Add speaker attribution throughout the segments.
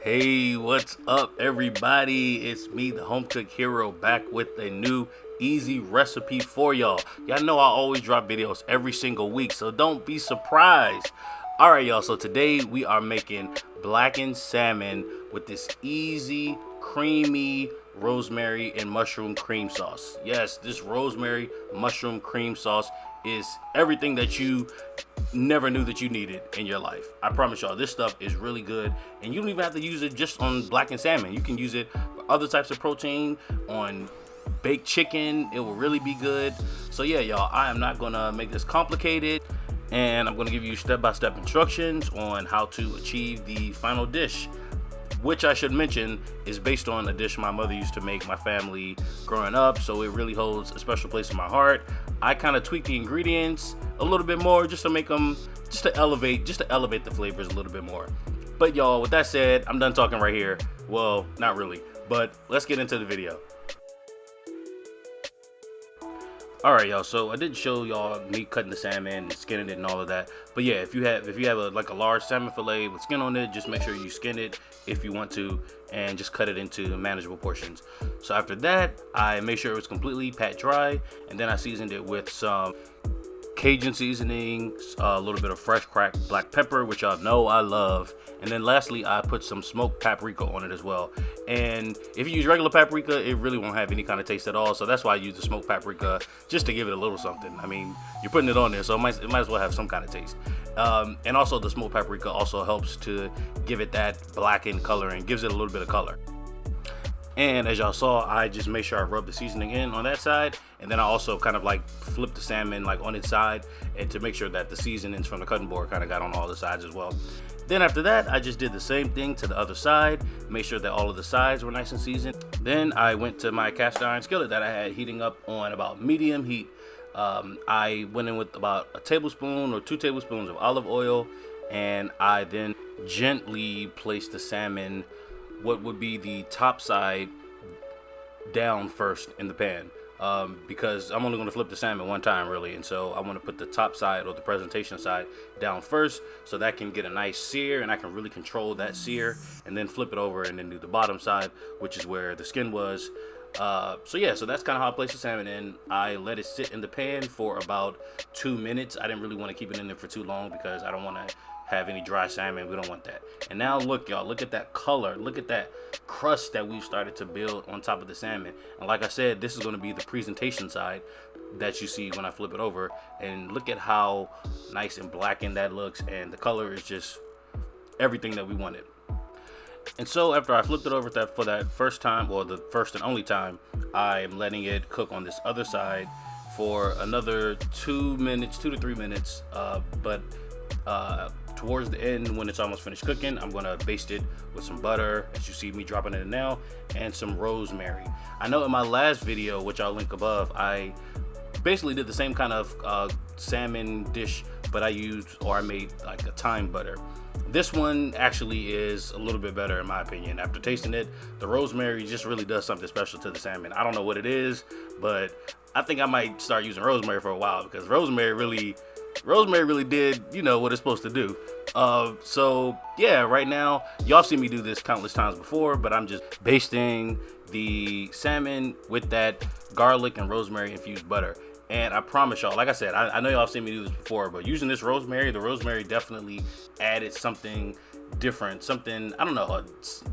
Speaker 1: Hey, what's up, everybody? It's me, the home cook hero, back with a new easy recipe for y'all. Y'all know I always drop videos every single week, so don't be surprised. All right, y'all. So today we are making blackened salmon with this easy, creamy rosemary and mushroom cream sauce. Yes, this rosemary mushroom cream sauce is everything that you never knew that you needed in your life. I promise y'all, this stuff is really good, and you don't even have to use it just on blackened salmon. You can use it for other types of protein, on baked chicken. It will really be good. So yeah, y'all, I am not gonna make this complicated, and I'm gonna give you step-by-step instructions on how to achieve the final dish, which I should mention is based on a dish my mother used to make my family growing up, so it really holds a special place in my heart. I kind of tweak the ingredients a little bit more just to make them, just to elevate the flavors a little bit more. But y'all, with that said, I'm done talking right here. Well, not really, but let's get into the video. Alright, y'all, so I did show y'all me cutting the salmon and skinning it and all of that. But yeah, if you have a large salmon fillet with skin on it, just make sure you skin it if you want to, and just cut it into manageable portions. So after that, I made sure it was completely pat dry, and then I seasoned it with some Cajun seasoning, a little bit of fresh cracked black pepper, which y'all know I love, and then lastly I put some smoked paprika on it as well. And if you use regular paprika, it really won't have any kind of taste at all, so that's why I use the smoked paprika, just to give it a little something. I mean, you're putting it on there, so it might as well have some kind of taste. And also the smoked paprika also helps to give it that blackened color and gives it a little bit of color. And as y'all saw, I just made sure I rubbed the seasoning in on that side, and then I also kind of like flipped the salmon like on its side, and to make sure that the seasonings from the cutting board kind of got on all the sides as well. Then after that, I just did the same thing to the other side, made sure that all of the sides were nice and seasoned. Then I went to my cast iron skillet that I had heating up on about medium heat. I went in with about a tablespoon or 2 tablespoons of olive oil, and I then gently placed the salmon, what would be the top side, down first in the pan, because I'm only going to flip the salmon one time really, and so I want to put the top side or the presentation side down first so that can get a nice sear and I can really control that sear, and then flip it over and then do the bottom side, which is where the skin was. So yeah, so that's kind of how I placed the salmon in. I let it sit in the pan for about 2 minutes. I didn't really want to keep it in there for too long because I don't want to have any dry salmon. We don't want that. And now look, y'all, look at that color, look at that crust that we've started to build on top of the salmon. And like I said, this is going to be the presentation side that you see when I flip it over, and look at how nice and blackened that looks, and the color is just everything that we wanted. And so after I flipped it over for that first time, or the first and only time, I'm letting it cook on this other side for another 2 minutes, 2 to 3 minutes. Towards the end, when it's almost finished cooking, I'm gonna baste it with some butter, as you see me dropping it in now, and some rosemary. I know in my last video, which I'll link above, I basically did the same kind of salmon dish, but I made like a thyme butter. This one actually is a little bit better in my opinion. After tasting it, the rosemary just really does something special to the salmon. I don't know what it is, but I think I might start using rosemary for a while, because rosemary really did, you know, what it's supposed to do. So yeah, right now, y'all seen me do this countless times before, but I'm just basting the salmon with that garlic and rosemary infused butter. And I promise y'all, like I said, I know y'all seen me do this before, but using this rosemary, the rosemary definitely added something different, something, I don't know,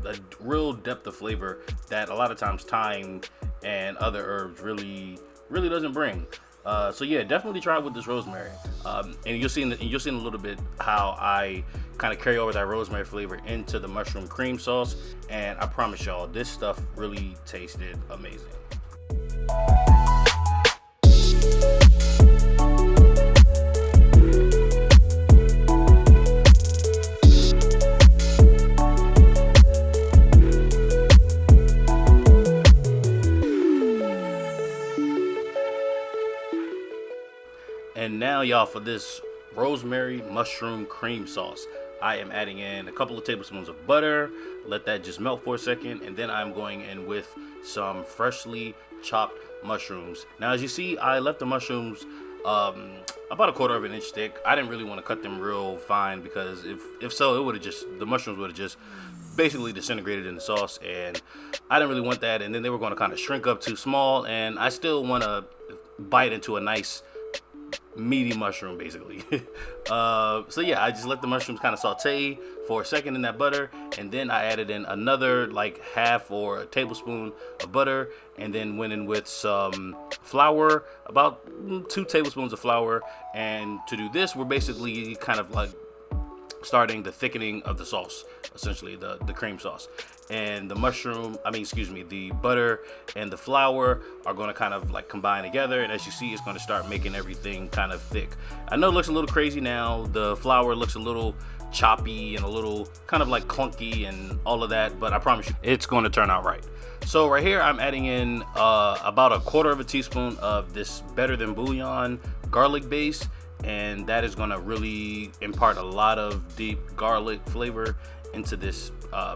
Speaker 1: a real depth of flavor that a lot of times thyme and other herbs really doesn't bring. So yeah, definitely try it with this rosemary, and you'll see in a little bit how I kind of carry over that rosemary flavor into the mushroom cream sauce, and I promise y'all, this stuff really tasted amazing. And now, y'all, for this rosemary mushroom cream sauce, I am adding in a couple of tablespoons of butter. Let that just melt for a second, and then I'm going in with some freshly chopped mushrooms. Now, as you see, I left the mushrooms about a quarter of an inch thick. I didn't really want to cut them real fine because if so, it would have just, the mushrooms would have just basically disintegrated in the sauce, and I didn't really want that. And then they were going to kind of shrink up too small, and I still want to bite into a nice meaty mushroom basically. So yeah, I just let the mushrooms kind of saute for a second in that butter, and then I added in another like half or a tablespoon of butter, and then went in with some flour, about 2 tablespoons of flour. And to do this, we're basically kind of like starting the thickening of the sauce, essentially the cream sauce. And the the butter and the flour are going to kind of like combine together, and as you see, it's going to start making everything kind of thick. I know it looks a little crazy now, the flour looks a little choppy and a little kind of like clunky and all of that, but I promise you it's going to turn out right. So right here I'm adding in about a quarter of a teaspoon of this Better Than Bouillon garlic base, and that is going to really impart a lot of deep garlic flavor into this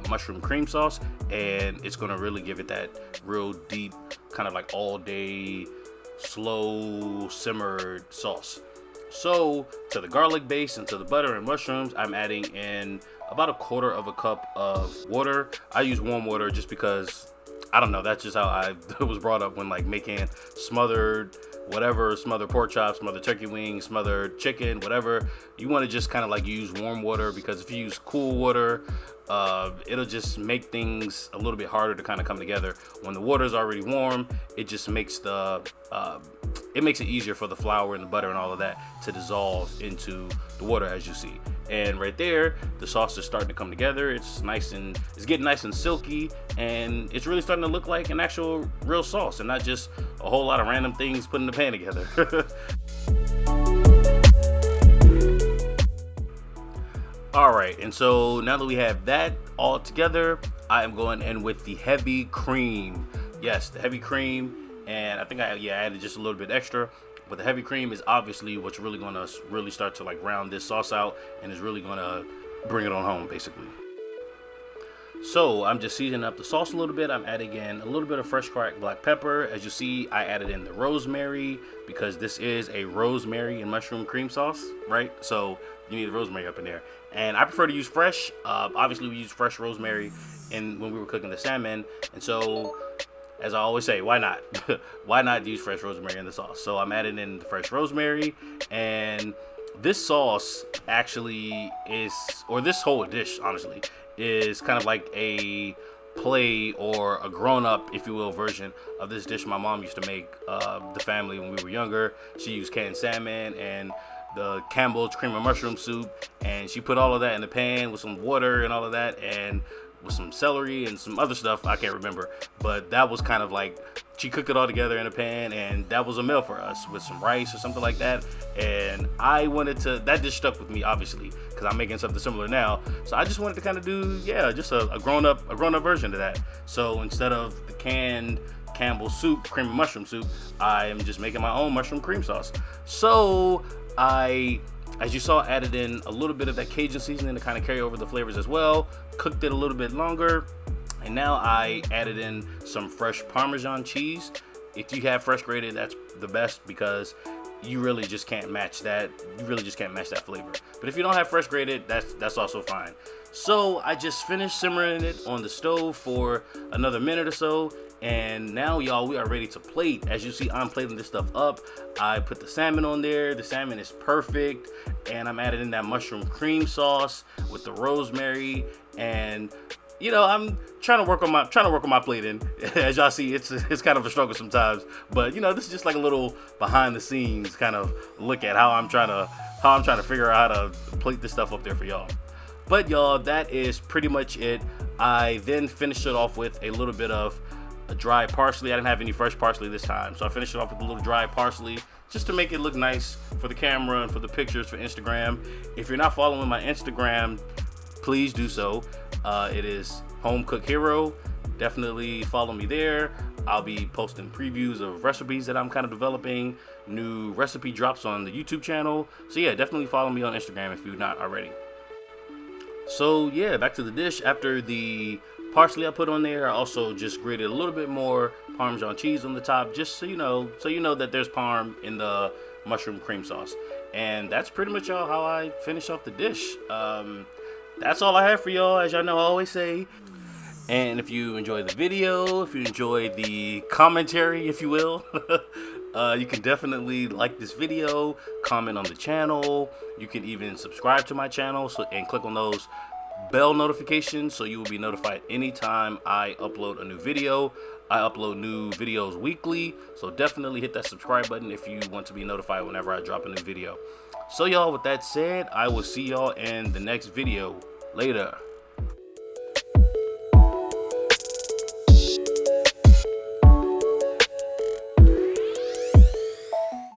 Speaker 1: mushroom cream sauce, and it's going to really give it that real deep kind of like all day slow simmered sauce. So to the garlic base and to the butter and mushrooms, I'm adding in about a quarter of a cup of water. I use warm water just because, I don't know, that's just how I was brought up when like making smothered whatever, smothered pork chops, smothered turkey wings, smothered chicken, whatever. You want to just kind of like use warm water, because if you use cool water, it'll just make things a little bit harder to kind of come together. When the water is already warm, it just makes it makes it easier for the flour and the butter and all of that to dissolve into the water, as you see. And right there, the sauce is starting to come together. It's getting nice and silky, and it's really starting to look like an actual real sauce and not just a whole lot of random things put in the pan together. All right, and so now that we have that all together, I am going in with the heavy cream. Yes, the heavy cream, and I think I added just a little bit extra. But the heavy cream is obviously what's really going to really start to like round this sauce out, and is really going to bring it on home basically. So I'm just seasoning up the sauce a little bit. I'm adding in a little bit of fresh cracked black pepper. As you see, I added in the rosemary because this is a rosemary and mushroom cream sauce, right? So you need the rosemary up in there. And I prefer to use fresh. Obviously we use fresh rosemary when we were cooking the salmon. And so, as I always say, why not? Why not use fresh rosemary in the sauce? So I'm adding in the fresh rosemary, and this sauce actually is, or this whole dish honestly, is kind of like a play or a grown-up, if you will, version of this dish my mom used to make the family when we were younger. She used canned salmon and the Campbell's cream and mushroom soup, and she put all of that in the pan with some water and all of that, and with some celery and some other stuff I can't remember, but that was kind of like, she cooked it all together in a pan, and that was a meal for us with some rice or something like that. And I wanted to, that dish stuck with me obviously because I'm making something similar now, so I just wanted to kind of do just a grown-up version of that. So instead of the canned Campbell's soup, cream and mushroom soup, I am just making my own mushroom cream sauce. So I, as you saw, added in a little bit of that Cajun seasoning to kind of carry over the flavors as well, cooked it a little bit longer, and now I added in some fresh Parmesan cheese. If you have fresh grated, that's the best, because you really just can't match that. You really just can't match that flavor. But if you don't have fresh grated, that's also fine. So I just finished simmering it on the stove for another minute or so, and now y'all, we are ready to plate. As you see, I'm plating this stuff up. I put the salmon on there. The salmon is perfect, and I'm adding in that mushroom cream sauce with the rosemary, and I'm trying to work on my plating. As y'all see, it's kind of a struggle sometimes, but this is just like a little behind the scenes kind of look at how I'm trying to figure out how to plate this stuff up there for y'all. But y'all, that is pretty much it. I then finished it off with a little bit of dry parsley. I didn't have any fresh parsley this time, so I finished it off with a little dry parsley just to make it look nice for the camera and for the pictures for Instagram. If you're not following my Instagram, please do so. It is Home Cook Hero. Definitely follow me there. I'll be posting previews of recipes that I'm kind of developing, new recipe drops on the YouTube channel. So yeah, definitely follow me on Instagram if you're not already. So yeah, back to the dish. After the parsley I put on there, I also just grated a little bit more Parmesan cheese on the top, just so you know that there's parm in the mushroom cream sauce. And that's pretty much y'all how I finish off the dish. That's all I have for y'all, as y'all know I always say. And if you enjoy the video, if you enjoy the commentary, if you will, you can definitely like this video, comment on the channel. You can even subscribe to my channel and click on those bell notifications so you will be notified anytime I upload a new video. I upload new videos weekly, so definitely hit that subscribe button if you want to be notified whenever I drop a new video. So y'all, with that said, I will see y'all in the next video. Later.